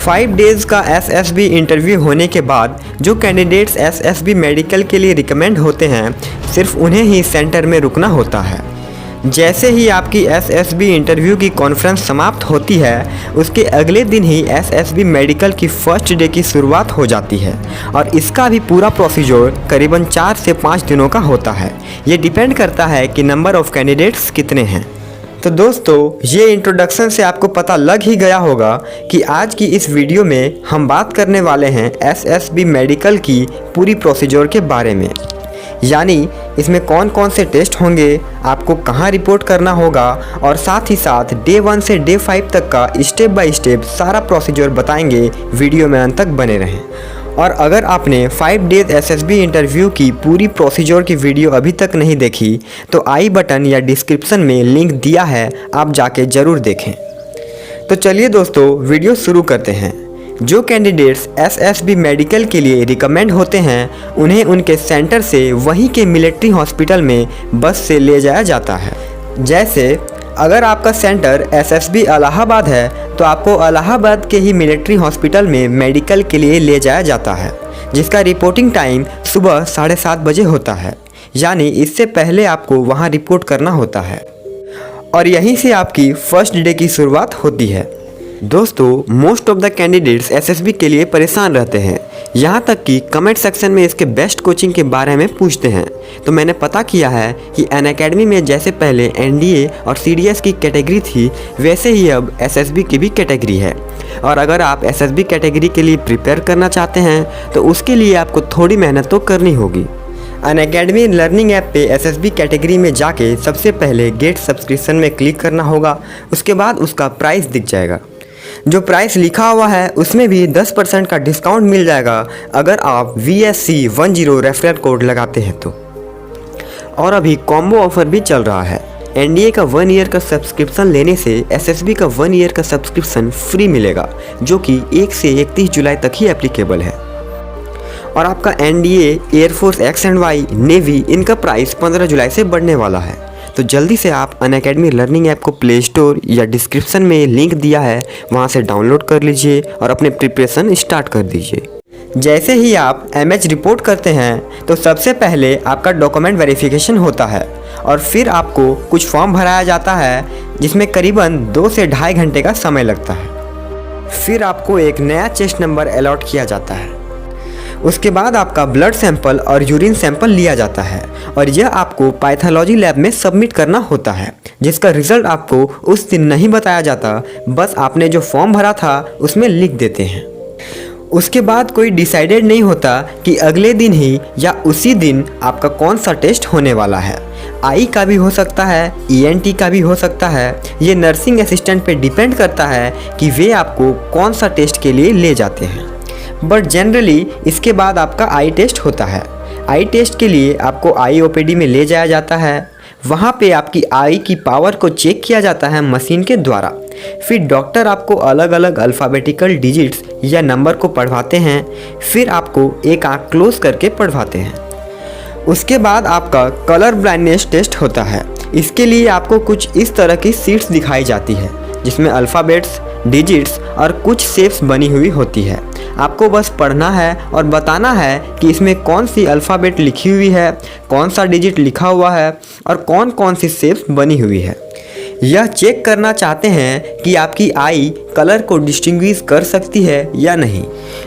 5 days का SSB interview होने के बाद जो कैंडिडेट्स एसएसबी मेडिकल के लिए रिकमेंड होते हैं, सिर्फ उन्हें ही सेंटर में रुकना होता है। जैसे ही आपकी एसएसबी इंटरव्यू की कॉन्फ्रेंस समाप्त होती है, उसके अगले दिन ही एसएसबी मेडिकल की फर्स्ट डे की शुरुआत हो जाती है और इसका भी पूरा प्रोसीजर करीबन 4 से 5 दिनों का होता है। ये डिपेंड करता है कि नंबर ऑफ़ कैंडिडेट्स कितने हैं। तो दोस्तों, ये इंट्रोडक्शन से आपको पता लग ही गया होगा कि आज की इस वीडियो में हम बात करने वाले हैं एसएसबी मेडिकल की पूरी प्रोसीजर के बारे में। यानी इसमें कौन कौन से टेस्ट होंगे, आपको कहाँ रिपोर्ट करना होगा और साथ ही साथ डे 1 से डे 5 तक का स्टेप बाय स्टेप सारा प्रोसीजर बताएंगे। वीडियो में अंत तक बने रहें। और अगर आपने 5 डेज एसएसबी इंटरव्यू की पूरी प्रोसीजर की वीडियो अभी तक नहीं देखी तो आई बटन या डिस्क्रिप्शन में लिंक दिया है, आप जाके ज़रूर देखें। तो चलिए दोस्तों, वीडियो शुरू करते हैं। जो कैंडिडेट्स एसएसबी मेडिकल के लिए रिकमेंड होते हैं, उन्हें उनके सेंटर से वहीं के मिलिट्री हॉस्पिटल में बस से ले जाया जाता है। जैसे अगर आपका सेंटर एसएसबी इलाहाबाद है तो आपको इलाहाबाद के ही मिलिट्री हॉस्पिटल में मेडिकल के लिए ले जाया जाता है, जिसका रिपोर्टिंग टाइम सुबह 7:30 बजे होता है। यानी इससे पहले आपको वहां रिपोर्ट करना होता है और यहीं से आपकी फर्स्ट डे की शुरुआत होती है। दोस्तों, most of the candidates SSB के लिए परेशान रहते हैं, यहाँ तक कि कमेंट सेक्शन में इसके बेस्ट कोचिंग के बारे में पूछते हैं। तो मैंने पता किया है कि अनअकैडमी में जैसे पहले एनडीए और सीडीएस की कैटेगरी थी, वैसे ही अब एसएसबी की भी कैटेगरी है। और अगर आप एसएसबी कैटेगरी के लिए प्रिपेयर करना चाहते हैं तो उसके लिए आपको थोड़ी मेहनत तो करनी होगी। अनअकैडमी लर्निंग ऐप पे एसएसबी कैटेगरी में जाके सबसे पहले गेट सब्सक्रिप्शन में क्लिक करना होगा। उसके बाद उसका प्राइस दिख जाएगा। जो प्राइस लिखा हुआ है उसमें भी 10% का डिस्काउंट मिल जाएगा अगर आप VSC10 रेफरल कोड लगाते हैं तो। और अभी कॉम्बो ऑफर भी चल रहा है। एनडीए का 1 ईयर का सब्सक्रिप्शन लेने से एसएसबी का 1 ईयर का सब्सक्रिप्शन फ्री मिलेगा, जो कि 1 से 31 जुलाई तक ही एप्लीकेबल है। और आपका NDA, air force X and Y, navy, इनका प्राइस 15 जुलाई से बढ़ने वाला है। तो जल्दी से आप अनअकैडमी लर्निंग ऐप को प्ले स्टोर या डिस्क्रिप्शन में लिंक दिया है, वहां से डाउनलोड कर लीजिए और अपने प्रिपरेशन स्टार्ट कर दीजिए। जैसे ही आप एमएच रिपोर्ट करते हैं तो सबसे पहले आपका डॉक्यूमेंट वेरिफिकेशन होता है और फिर आपको कुछ फॉर्म भराया जाता है, जिसमें करीबन 2 से ढाई घंटे का समय लगता है। फिर आपको एक नया चेस्ट नंबर अलॉट किया जाता है। उसके बाद आपका ब्लड सैंपल और यूरिन सैंपल लिया जाता है और यह आपको पैथोलॉजी लैब में सबमिट करना होता है, जिसका रिजल्ट आपको उस दिन नहीं बताया जाता, बस आपने जो फॉर्म भरा था उसमें लिख देते हैं। उसके बाद कोई डिसाइडेड नहीं होता कि अगले दिन ही या उसी दिन आपका कौन सा टेस्ट होने वाला है। आई का भी हो सकता है, ईएनटी का भी हो सकता है। ये नर्सिंग असिस्टेंट पे डिपेंड करता है कि वे आपको कौन सा टेस्ट के लिए ले जाते हैं। बट जनरली इसके बाद आपका आई टेस्ट होता है। आई टेस्ट के लिए आपको आई ओपीडी में ले जाया जाता है। वहाँ पे आपकी आई की पावर को चेक किया जाता है मशीन के द्वारा। फिर डॉक्टर आपको अलग अलग अल्फ़ाबेटिकल डिजिट्स या नंबर को पढ़वाते हैं। फिर आपको एक आँख क्लोज करके पढ़वाते हैं। उसके बाद आपका कलर ब्लाइंडनेस टेस्ट होता है। इसके लिए आपको कुछ इस तरह की शीट्स दिखाई जाती है, जिसमें अल्फ़ाबेट्स, डिजिट्स और कुछ शेप्स बनी हुई होती है। आपको बस पढ़ना है और बताना है कि इसमें कौन सी अल्फ़ाबेट लिखी हुई है, कौन सा डिजिट लिखा हुआ है और कौन कौन सी शेप्स बनी हुई है। यह चेक करना चाहते हैं कि आपकी आई कलर को डिस्टिंग्विश कर सकती है या नहीं।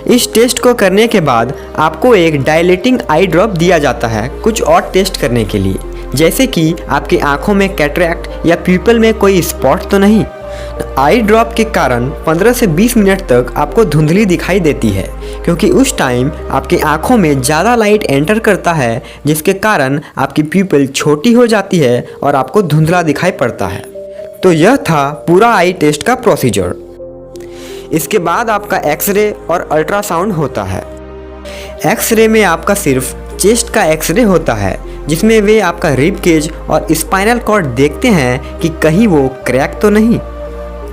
इस टेस्ट को करने के बाद आपको एक डायलेटिंग आई ड्रॉप दिया जाता है कुछ और टेस्ट करने के लिए, जैसे कि आपकी आँखों में कैटरैक्ट या प्यूपल में कोई स्पॉट तो नहीं। आई ड्रॉप के कारण 15 से 20 मिनट तक आपको धुंधली दिखाई देती है, क्योंकि उस टाइम आपकी आंखों में ज़्यादा लाइट एंटर करता है, जिसके कारण आपकी प्यूपिल छोटी हो जाती है और आपको धुंधला दिखाई पड़ता है। तो यह था पूरा आई टेस्ट का प्रोसीजर। इसके बाद आपका एक्सरे और अल्ट्रासाउंड होता है। एक्सरे में आपका सिर्फ चेस्ट का एक्सरे होता है, जिसमें वे आपका रिब केज और स्पाइनल कॉर्ड देखते हैं कि कहीं वो क्रैक तो नहीं।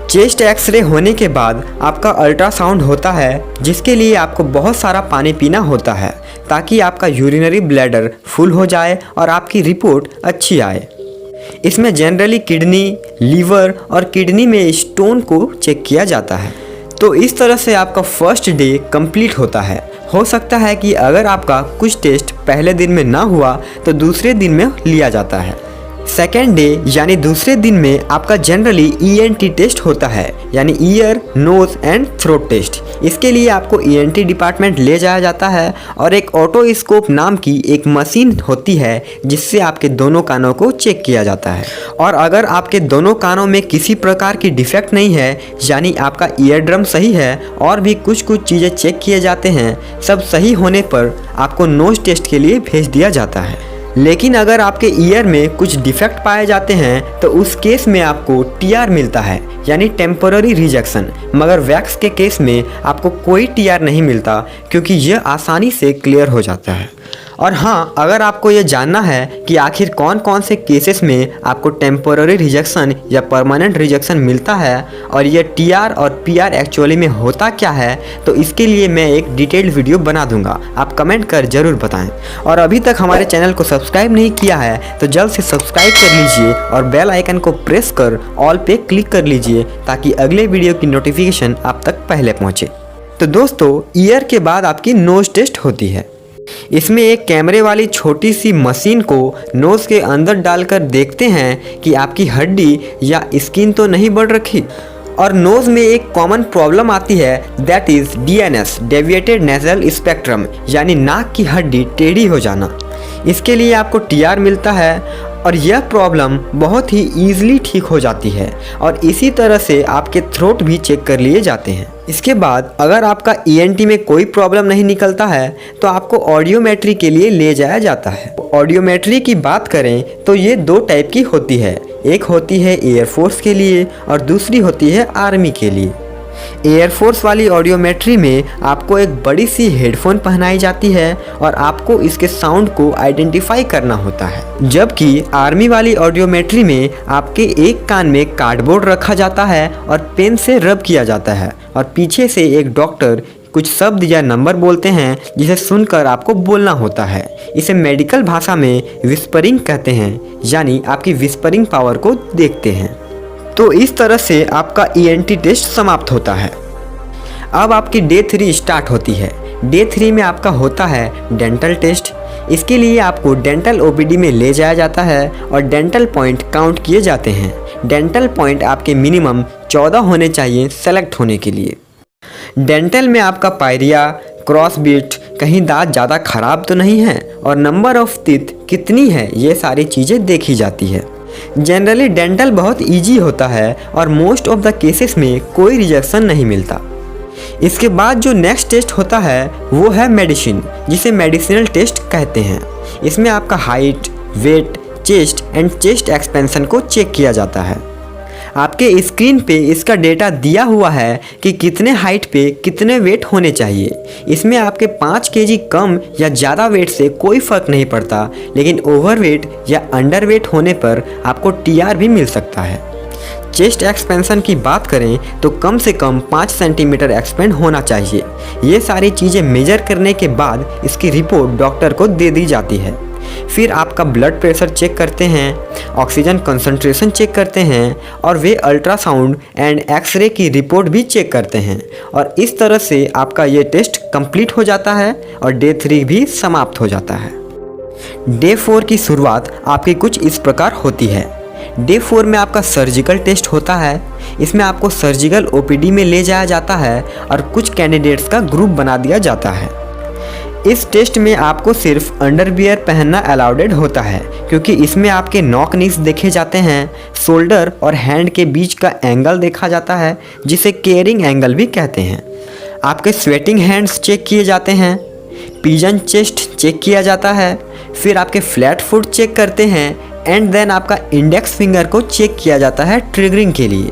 चेस्ट एक्सरे होने के बाद आपका अल्ट्रासाउंड होता है, जिसके लिए आपको बहुत सारा पानी पीना होता है ताकि आपका यूरिनरी ब्लैडर फुल हो जाए और आपकी रिपोर्ट अच्छी आए। इसमें जनरली किडनी, लीवर और किडनी में स्टोन को चेक किया जाता है। तो इस तरह से आपका फर्स्ट डे कंप्लीट होता है। हो सकता है कि अगर आपका कुछ टेस्ट पहले दिन में ना हुआ तो दूसरे दिन में लिया जाता है। सेकेंड डे यानी दूसरे दिन में आपका जनरली ENT टेस्ट होता है, यानी ear, nose and throat test. इसके लिए आपको ENT डिपार्टमेंट ले जाया जाता है और एक ऑटोस्कोप नाम की एक मशीन होती है जिससे आपके दोनों कानों को चेक किया जाता है। और अगर आपके दोनों कानों में किसी प्रकार की डिफेक्ट नहीं है, यानी आपका ईयर ड्रम सही है और भी कुछ चीज़ें चेक किए जाते हैं, सब सही होने पर आपको नोज टेस्ट के लिए भेज दिया जाता है। लेकिन अगर आपके ईयर में कुछ डिफेक्ट पाए जाते हैं तो उस केस में आपको TR मिलता है, यानी टेम्पररी रिजेक्शन। मगर वैक्स के केस में आपको कोई TR नहीं मिलता क्योंकि यह आसानी से क्लियर हो जाता है। और हाँ, अगर आपको ये जानना है कि आखिर कौन कौन से केसेस में आपको टेम्पररी रिजेक्शन या परमानेंट रिजेक्शन मिलता है और ये TR और PR एक्चुअली में होता क्या है, तो इसके लिए मैं एक डिटेल्ड वीडियो बना दूंगा। आप कमेंट कर ज़रूर बताएं। और अभी तक हमारे चैनल को सब्सक्राइब नहीं किया है तो जल्द से सब्सक्राइब कर लीजिए और बेल आइकन को प्रेस कर ऑल पे क्लिक कर लीजिए ताकि अगले वीडियो की नोटिफिकेशन आप तक पहले पहुँचे। तो दोस्तों, ईयर के बाद आपकी नोज टेस्ट होती है। इसमें एक कैमरे वाली छोटी सी मशीन को नोज़ के अंदर डालकर देखते हैं कि आपकी हड्डी या स्किन तो नहीं बढ़ रखी। और नोज़ में एक कॉमन प्रॉब्लम आती है, that is DNS, deviated nasal spectrum, यानी नाक की हड्डी टेढ़ी हो जाना। इसके लिए आपको TR मिलता है और यह प्रॉब्लम बहुत ही ईजिली ठीक हो जाती है और इसी तरह से आपके थ्रोट भी चेक कर लिए जाते हैं। इसके बाद अगर आपका ENT में कोई प्रॉब्लम नहीं निकलता है तो आपको ऑडियोमेट्री के लिए ले जाया जाता है। ऑडियोमेट्री की बात करें तो ये 2 टाइप की होती है, एक होती है एयरफोर्स के लिए और दूसरी होती है आर्मी के लिए। एयरफोर्स वाली ऑडियोमेट्री में आपको एक बड़ी सी हेडफोन पहनाई जाती है और आपको इसके साउंड को आइडेंटिफाई करना होता है, जबकि आर्मी वाली ऑडियोमेट्री में आपके एक कान में कार्डबोर्ड रखा जाता है और पेन से रब किया जाता है और पीछे से एक डॉक्टर कुछ शब्द या नंबर बोलते हैं जिसे सुनकर आपको बोलना होता है। इसे मेडिकल भाषा में विस्परिंग कहते हैं, यानी आपकी विस्परिंग पावर को देखते हैं। तो इस तरह से आपका ENT टेस्ट समाप्त होता है। अब आपकी डे 3 स्टार्ट होती है। डे 3 में आपका होता है डेंटल टेस्ट। इसके लिए आपको डेंटल OPD में ले जाया जाता है और डेंटल पॉइंट काउंट किए जाते हैं। डेंटल पॉइंट आपके मिनिमम 14 होने चाहिए सेलेक्ट होने के लिए। डेंटल में आपका पायरिया, क्रॉस बीट, कहीं दांत ज़्यादा खराब तो नहीं है और नंबर ऑफ टीथ कितनी है, ये सारी चीज़ें देखी जाती है। जनरली डेंटल बहुत इजी होता है और मोस्ट ऑफ द केसेस में कोई रिजेक्शन नहीं मिलता। इसके बाद जो नेक्स्ट टेस्ट होता है वो है मेडिसिन, जिसे मेडिसिनल टेस्ट कहते हैं। इसमें आपका height, weight, chest and chest expansion को चेक किया जाता है। आपके स्क्रीन पे इसका डेटा दिया हुआ है कि कितने हाइट पे कितने वेट होने चाहिए। इसमें आपके 5 kg कम या ज़्यादा वेट से कोई फ़र्क नहीं पड़ता, लेकिन ओवरवेट या अंडरवेट होने पर आपको TR भी मिल सकता है। चेस्ट एक्सपेंशन की बात करें तो कम से कम 5 सेंटीमीटर एक्सपेंड होना चाहिए। ये सारी चीज़ें मेजर करने के बाद इसकी रिपोर्ट डॉक्टर को दे दी जाती है। फिर आपका ब्लड प्रेशर चेक करते हैं, ऑक्सीजन कंसंट्रेशन चेक करते हैं और वे अल्ट्रासाउंड एंड एक्सरे की रिपोर्ट भी चेक करते हैं। और इस तरह से आपका ये टेस्ट कंप्लीट हो जाता है और डे 3 भी समाप्त हो जाता है। डे 4 की शुरुआत आपकी कुछ इस प्रकार होती है। डे 4 में आपका सर्जिकल टेस्ट होता है। इसमें आपको सर्जिकल OPD में ले जाया जाता है और कुछ कैंडिडेट्स का ग्रुप बना दिया जाता है। इस टेस्ट में आपको सिर्फ अंडरवियर पहनना अलाउडेड होता है, क्योंकि इसमें आपके नॉक नीस देखे जाते हैं, शोल्डर और हैंड के बीच का एंगल देखा जाता है, जिसे केयरिंग एंगल भी कहते हैं। आपके स्वेटिंग हैंड्स चेक किए जाते हैं, पिजन चेस्ट चेक किया जाता है, फिर आपके फ्लैट फुट चेक करते हैं एंड देन आपका इंडेक्स फिंगर को चेक किया जाता है ट्रिगरिंग के लिए।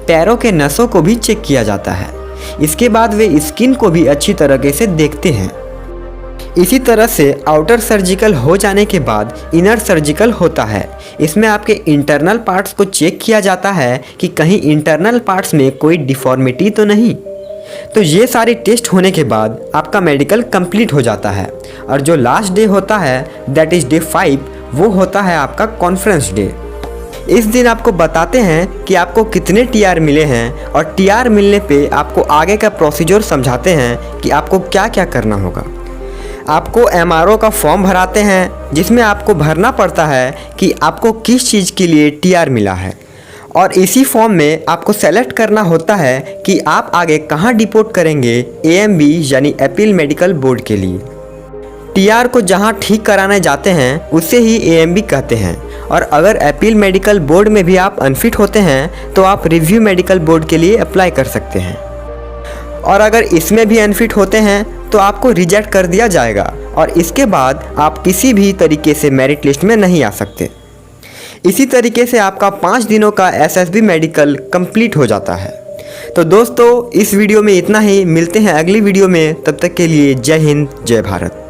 पैरों के नसों को भी चेक किया जाता है। इसके बाद वे स्किन को भी अच्छी तरीके से देखते हैं। इसी तरह से आउटर सर्जिकल हो जाने के बाद इनर सर्जिकल होता है। इसमें आपके इंटरनल पार्ट्स को चेक किया जाता है कि कहीं इंटरनल पार्ट्स में कोई डिफॉर्मिटी तो नहीं। तो ये सारे टेस्ट होने के बाद आपका मेडिकल कंप्लीट हो जाता है। और जो लास्ट डे होता है दैट इज़ डे 5, वो होता है आपका कॉन्फ्रेंस डे। इस दिन आपको बताते हैं कि आपको कितने टीआर मिले हैं और टीआर मिलने पे आपको आगे का प्रोसीजर समझाते हैं कि आपको क्या क्या करना होगा। आपको एमआरओ का फॉर्म भराते हैं जिसमें आपको भरना पड़ता है कि आपको किस चीज़ के लिए टीआर मिला है, और इसी फॉर्म में आपको सेलेक्ट करना होता है कि आप आगे कहाँ डिपोर्ट करेंगे एएमबी यानी अपील मेडिकल बोर्ड के लिए। टीआर को जहाँ ठीक कराने जाते हैं उसे ही एएमबी कहते हैं, और अगर अपील मेडिकल बोर्ड में भी आप अनफिट होते हैं तो आप रिव्यू मेडिकल बोर्ड के लिए अप्लाई कर सकते हैं, और अगर इसमें भी अनफिट होते हैं तो आपको रिजेक्ट कर दिया जाएगा और इसके बाद आप किसी भी तरीके से मेरिट लिस्ट में नहीं आ सकते। इसी तरीके से आपका 5 दिनों का एसएसबी मेडिकल कंप्लीट हो जाता है। तो दोस्तों इस वीडियो में इतना ही, मिलते हैं अगली वीडियो में, तब तक के लिए जय हिंद जय भारत।